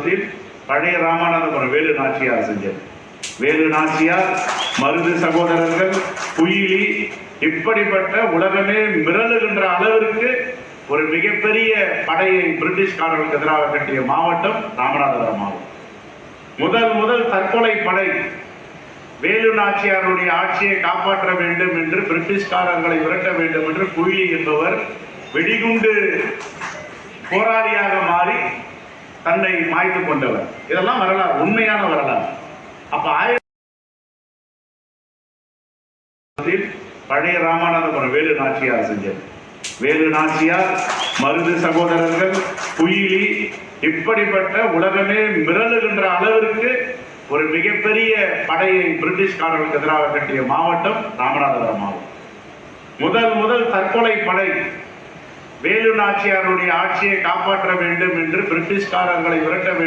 காலத்தில் பழைய ராமநாதபுரம் வேலு நாச்சியார் செஞ்சது. வேலு நாச்சியார், மருது சகோதரர்கள், குயிலி, இப்படிப்பட்ட உலகமே மிரளுகின்ற அளவிற்கு ஒரு மிகப்பெரிய படையை பிரிட்டிஷ்காரர்களுக்கு எதிராக கட்டிய மாவட்டம் ராமநாதபுரம் மாவட்டம். முதல் தற்கொலை படை வேலு நாச்சியாருடைய ஆட்சியை காப்பாற்ற வேண்டும் என்று பிரிட்டிஷ்காரர்களை விரட்ட வேண்டும் என்று குயிலி என்பவர் வெடிகுண்டு போராளியாக மாறி தன்னை மாய்த்து கொண்டவர். இதெல்லாம் வரலாறு, உண்மையான வரலாறு. அப்ப பழைய ராமநாதபுரம் வேலு நாச்சியார் செஞ்சது. வேலு நாச்சியார், மருது சகோதரர்கள், குயிலி, இப்படிப்பட்ட உலகமே மிரளுகின்ற அளவிற்கு ஒரு மிகப்பெரிய படையை பிரிட்டிஷ்காரர்களுக்கு எதிராக கட்டிய மாவட்டம் ராமநாதபுரம் மாவட்டம். முதல் தற்கொலை படை வேலு நாச்சியாருடைய ஆட்சியை காப்பாற்ற வேண்டும் என்று பிரிட்டிஷ்காரர்களை விரட்ட வேண்டும்